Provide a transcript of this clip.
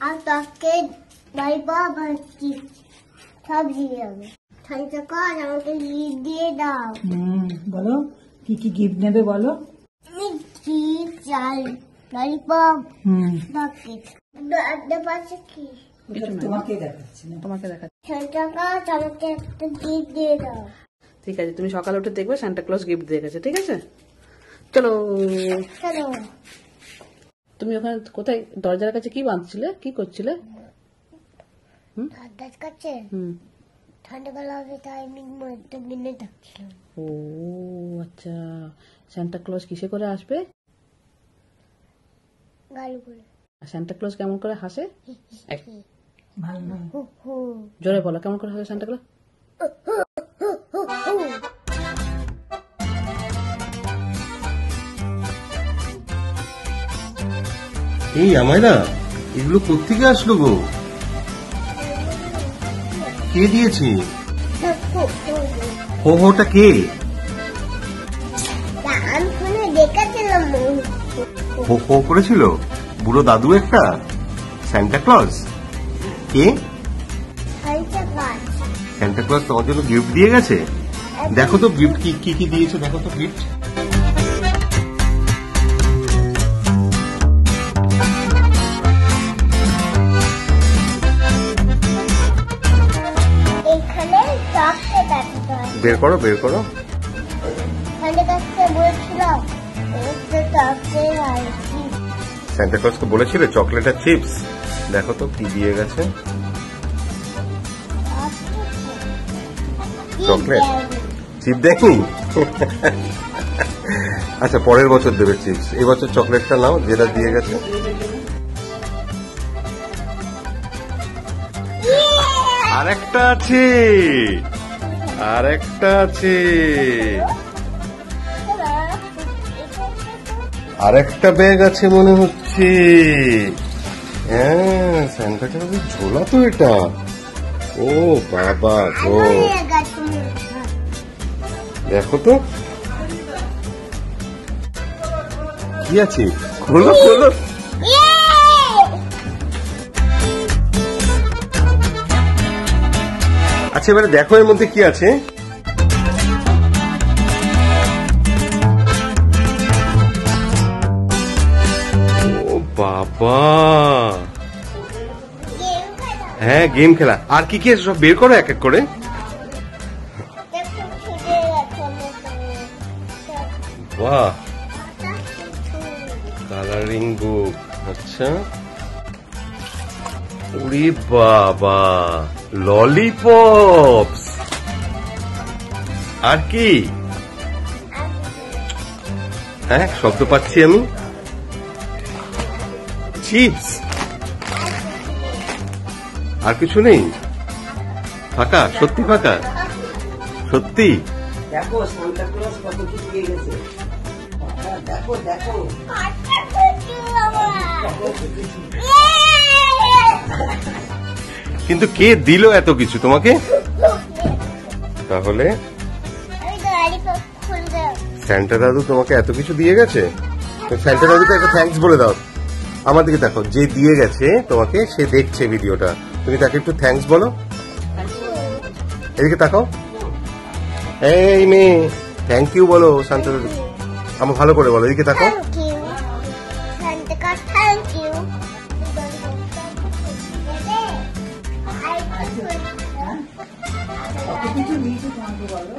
আর তাকে ললিপপ সব দিয়ে যাবে। সান্তা ক্লজ আমাকে গিফট দিয়ে দাও। বলো কি কি গিফট নেবে বলো। চিপস, চাল, ললিপপ, চকলেট। পাশে কি? তোমাকে দেখাচ্ছি না, তোমাকে দেখাচ্ছি। সান্তা ক্লজ আমাকে একটা গিফট দিয়ে দাও। ঠিক আছে, তুমি সকালে উঠে দেখবে সান্টা ক্লজ গিফট দিয়ে গেছে। ঠিক আছে, চলো। চলো। তুমি ওখানে কোথায় দরজার কাছে কি বাঁধছিলে, কি করছিলে? দরজার কাছে ঠান্ডা লাগবে তাই আমি একটা বিনে থাকছিলাম। ও আচ্ছা, সান্টা ক্লজ কিসে করে আসবে? গাড়ি করে। সান্টা ক্লজ কেমন করে হাসে? ভালো না, জোরে বলো, কেমন করে হাসে সান্টা ক্লজ? এই আমায়রা, এগুলো কোত্থেকে আসলো গো? কে দিয়েছে? হোটা কে? আমি ফোনে দেখেছিলাম। হো করেছিল বুড়ো দাদু একটা সান্টা ক্লজ। কে? সান্টা ক্লজ তোমার জন্য গিফট দিয়ে গেছে। দেখো তো গিফট কি কি দিয়েছে, দেখো তো গিফট। বের করো বের করো। সান্টা ক্লজ তো বলেছিল চকলেট আর চিপস। দেখো তো কি দিয়ে গেছে। চকলেট, চিপ দেখি। আচ্ছা পরের বছর দেবে চিপস, এই বছর চকলেটটা নাও যেটা দিয়ে গেছে। আরেকটা আছে, আরেকটা আছে, আরেকটা ব্যাগ আছে মনে হচ্ছে। হ্যাঁ সান্টা ক্লজের ঝোলা তো এটা। ও বাবা গো, দেখো তো কি আছে, খোলো খোলো। আচ্ছা এবারে দেখো এর মধ্যে কি আছে। ও বাবা, হ্যাঁ গেম খেলা। আর কি কি আছে সব বের করো এক এক করে। বাহ, কালারিং বুক। আচ্ছা, ওরে বাবা, ললিপপস। আর কি? হ্যাঁ শব্দ পাচ্ছি আমি। চিপস। আর কিছু নেই? ফাঁকা, সত্যি ফাঁকা, সত্যি। দেখো সান্টা ক্লজ কত কি দিয়ে গেছে। দেখো দেখো, কিন্তু কে দিল এত কিছু তোমাকে? তাহলে সান্টা দাদু তোমাকে এত কিছু দিয়ে গেছে। সান্টা দাদুকে একটা থ্যাঙ্কস বলে দাও। আমার দিকে দেখো, যে দিয়ে গেছে তোমাকে সে দেখছে ভিডিওটা, তুমি তাকে একটু থ্যাঙ্কস বলো। এদিকে তাকাও, এই মেয়ে থ্যাংক ইউ বলো সান্টা দাদু। আমার ভালো করে বলো, এদিকে তাকাও। কিছু দিয়েছে তোমাকে বলো।